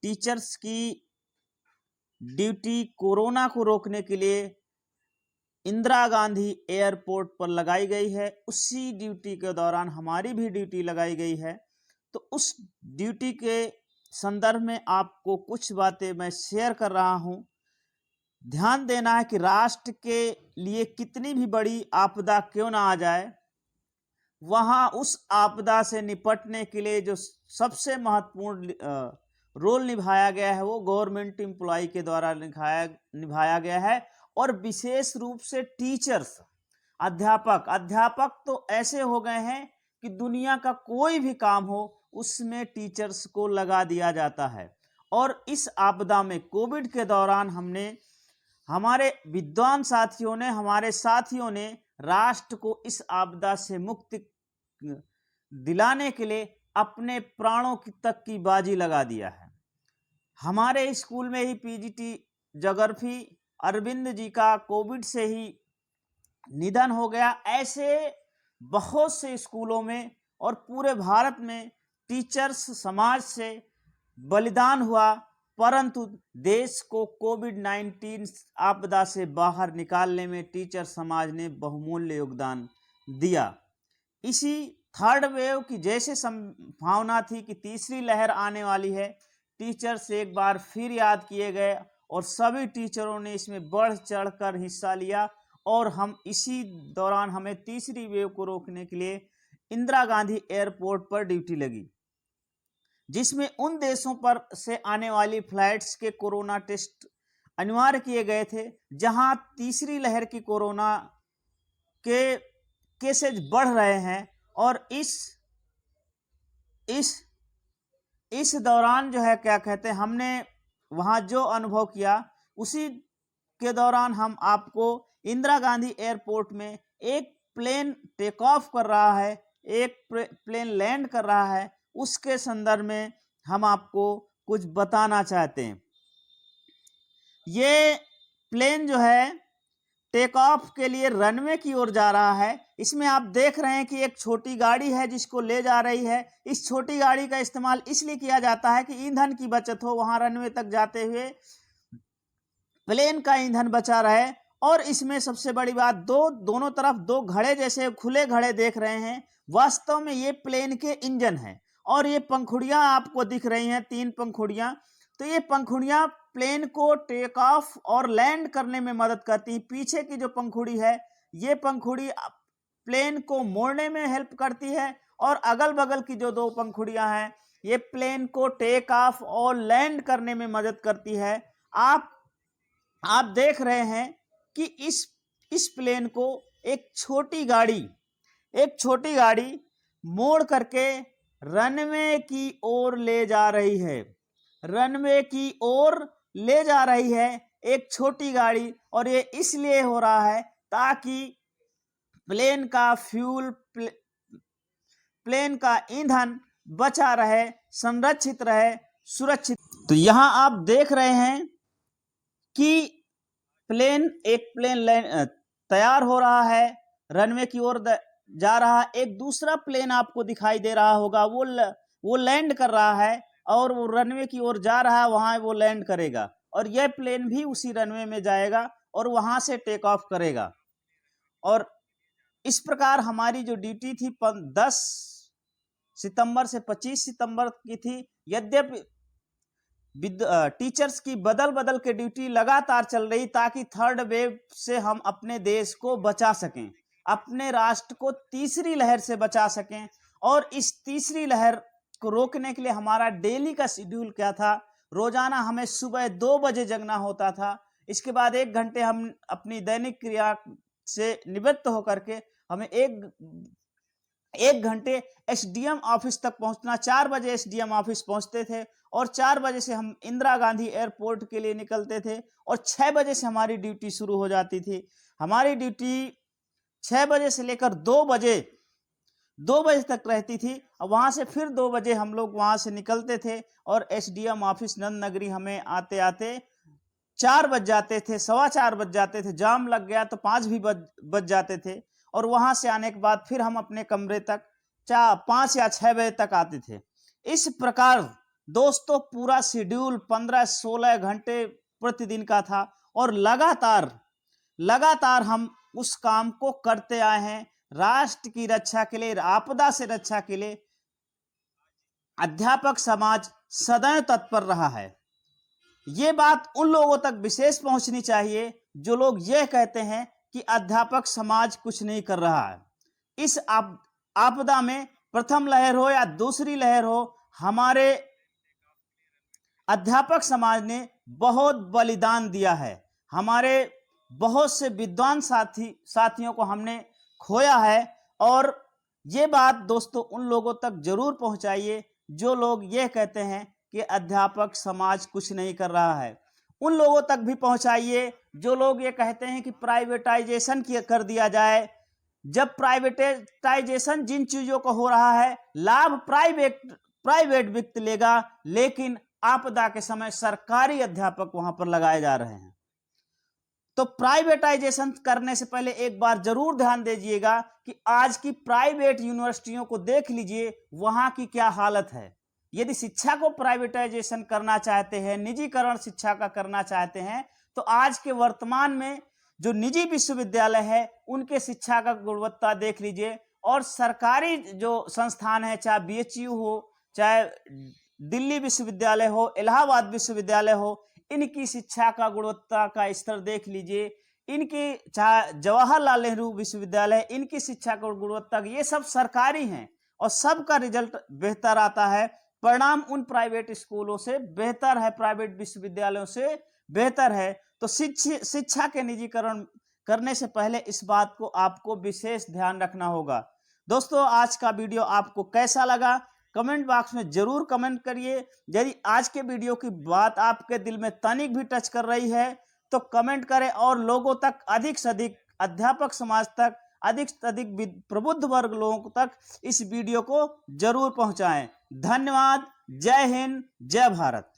Teachers की duty corona को रोकने के लिए इंदिरा गांधी एयरपोर्ट पर लगाई गई है। उसी ड्यूटी के दौरान हमारी भी ड्यूटी लगाई गई है। तो उस ड्यूटी के संदर्भ में आपको कुछ बातें मैं शेयर कर रहा हूं। ध्यान देना है कि राष्ट्र के लिए कितनी भी बड़ी आपदा क्यों ना आ जाए, वहां उस आपदा से निपटने के लिए जो सबसे महत्वपूर्ण रोल निभाया गया है वो गवर्नमेंट एम्प्लॉय के द्वारा निभाया गया है। और विशेष रूप से टीचर्स, अध्यापक तो ऐसे हो गए हैं कि दुनिया का कोई भी काम हो उसमें टीचर्स को लगा दिया जाता है। और इस आपदा में कोविड के दौरान हमारे विद्वान साथियों ने, हमारे साथियों ने राष्ट्र को इस आपदा से मुक्ति दिलाने के लिए अपने प्राणों तक की बाजी लगा दिया है। हमारे स्कूल में ही पीजीटी जोग्राफी अरविंद जी का कोविड से ही निधन हो गया। ऐसे बहुत से स्कूलों में और पूरे भारत में टीचर्स समाज से बलिदान हुआ, परंतु देश को कोविड-19 आपदा से बाहर निकालने में टीचर समाज ने बहुमूल्य योगदान दिया। इसी थर्ड वेव की जैसे संभावना थी कि तीसरी लहर आने वाली है, टीचर्स एक बार फिर याद किए गए और सभी टीचरों ने इसमें बढ़ चढ़कर हिस्सा लिया। और हम इसी दौरान हमें तीसरी वेव को रोकने के लिए इंदिरा गांधी एयरपोर्ट पर ड्यूटी लगी, जिसमें उन देशों पर से आने वाली फ्लाइट्स के कोरोना टेस्ट अनिवार्य किए गए थे जहां तीसरी लहर की कोरोना के केसेज बढ़ रहे हैं। और इस दौरान जो है क्या कहते हैं, हमने वहां जो अनुभव किया उसी के दौरान हम आपको इंदिरा गांधी एयरपोर्ट में एक प्लेन टेक ऑफ कर रहा है, एक प्लेन लैंड कर रहा है, उसके संदर्भ में हम आपको कुछ बताना चाहते हैं। ये प्लेन जो है टेक ऑफ के लिए रनवे की ओर जा रहा है। इसमें आप देख रहे हैं कि एक छोटी गाड़ी है जिसको ले जा रही है। इस छोटी गाड़ी का इस्तेमाल इसलिए किया जाता है कि ईंधन की बचत हो, वहां रनवे तक जाते हुए प्लेन का ईंधन बचा रहे। और इसमें सबसे बड़ी बात, दोनों तरफ दो घड़े जैसे खुले घड़े देख रहे हैं, वास्तव में ये प्लेन के इंजन है। और ये पंखुड़ियां आपको दिख रही हैं, 3 पंखुड़ियां। तो ये पंखुड़ियां प्लेन को टेक ऑफ और लैंड करने में मदद करती है। पीछे की जो पंखुड़ी है, ये पंखुड़ी प्लेन को मोड़ने में हेल्प करती है। और अगल बगल की जो 2 पंखुड़ियां हैं, ये प्लेन को टेक ऑफ और लैंड करने में मदद करती है। आप देख रहे हैं कि इस प्लेन को एक छोटी गाड़ी मोड़ करके रनवे की ओर ले जा रही है। रनवे की ओर ले जा रही है एक छोटी गाड़ी। और ये इसलिए हो रहा है ताकि प्लेन का फ्यूल, प्लेन का ईंधन बचा रहे, संरक्षित रहे, सुरक्षित। तो यहां आप देख रहे हैं कि एक प्लेन तैयार हो रहा है, रनवे की ओर जा रहा है। एक दूसरा प्लेन आपको दिखाई दे रहा होगा, वो लैंड कर रहा है और वो रनवे की ओर जा रहा है, वहां वो लैंड करेगा। और यह प्लेन भी उसी रनवे में जाएगा और वहां से टेक ऑफ करेगा। और इस प्रकार हमारी जो ड्यूटी थी 10 सितंबर से 25 सितंबर की थी। यद्यपि टीचर्स की बदल के ड्यूटी लगातार चल रही ताकि थर्ड वेव से हम अपने देश को बचा सकें, अपने राष्ट्र को तीसरी लहर से बचा सकें। और इस तीसरी लहर को रोकने के लिए हमारा डेली का शेड्यूल क्या था? रोजाना हमें सुबह 2 बजे जगना होता था। इसके बाद 1 घंटे हम अपनी दैनिक क्रिया से निवृत्त होकर के हमें एक घंटे एसडीएम ऑफिस तक पहुंचना। 4 बजे एसडीएम ऑफिस पहुंचते थे और 4 बजे से हम इंदिरा गांधी एयरपोर्ट के लिए निकलते थे और 6 बजे से हमारी ड्यूटी शुरू हो जाती थी। हमारी ड्यूटी 6 बजे से लेकर 2 बजे तक रहती थी। और वहां से फिर 2 बजे हम लोग वहां से निकलते थे और एसडीएम ऑफिस नंद नगरी हमें आते आते 4 बज जाते थे, 4:15 बज जाते थे। जाम लग गया तो 5 भी बज जाते थे। और वहां से आने के बाद फिर हम अपने कमरे तक 5 या 6 बजे तक आते थे। इस प्रकार दोस्तों पूरा शेड्यूल 15-16 घंटे प्रतिदिन का था और लगातार हम उस काम को करते आए हैं। राष्ट्र की रक्षा के लिए, आपदा से रक्षा के लिए अध्यापक समाज सदैव तत्पर रहा है। ये बात उन लोगों तक विशेष पहुंचनी चाहिए जो लोग यह कहते हैं कि अध्यापक समाज कुछ नहीं कर रहा है। इस आपदा में प्रथम लहर हो या दूसरी लहर हो, हमारे अध्यापक समाज ने बहुत बलिदान दिया है। हमारे बहुत से विद्वान साथियों को हमने खोया है। और ये बात दोस्तों उन लोगों तक जरूर पहुंचाइए जो लोग ये कहते हैं कि अध्यापक समाज कुछ नहीं कर रहा है। उन लोगों तक भी पहुंचाइए जो लोग ये कहते हैं कि प्राइवेटाइजेशन कर दिया जाए। जब प्राइवेटाइजेशन जिन चीजों को हो रहा है, लाभ प्राइवेट व्यक्ति लेगा, लेकिन आपदा के समय सरकारी अध्यापक वहां पर लगाए जा रहे हैं। तो प्राइवेटाइजेशन करने से पहले एक बार जरूर ध्यान दीजिएगा कि आज की प्राइवेट यूनिवर्सिटियों को देख लीजिए, वहां की क्या हालत है। यदि शिक्षा को प्राइवेटाइजेशन करना चाहते हैं, निजीकरण शिक्षा का करना चाहते हैं, तो आज के वर्तमान में जो निजी विश्वविद्यालय है उनके शिक्षा का गुणवत्ता देख लीजिए, और सरकारी जो संस्थान है, चाहे BHU हो, चाहे दिल्ली विश्वविद्यालय हो, इलाहाबाद विश्वविद्यालय हो, इनकी शिक्षा का गुणवत्ता का स्तर देख लीजिए। इनकी चाहे जवाहरलाल नेहरू विश्वविद्यालय, इनकी शिक्षा का गुणवत्ता, ये सब सरकारी हैं और सबका रिजल्ट बेहतर आता है। परिणाम उन प्राइवेट स्कूलों से बेहतर है, प्राइवेट विश्वविद्यालयों से बेहतर है। तो शिक्षा के निजीकरण करने से पहले इस बात को आपको विशेष ध्यान रखना होगा। दोस्तों आज का वीडियो आपको कैसा लगा कमेंट बॉक्स में जरूर कमेंट करिए। यदि आज के वीडियो की बात आपके दिल में तनिक भी टच कर रही है तो कमेंट करें और लोगों तक, अधिक से अधिक अध्यापक समाज तक, अधिक से अधिक प्रबुद्ध वर्ग लोगों तक इस वीडियो को जरूर पहुंचाएं। धन्यवाद। जय हिंद, जय भारत।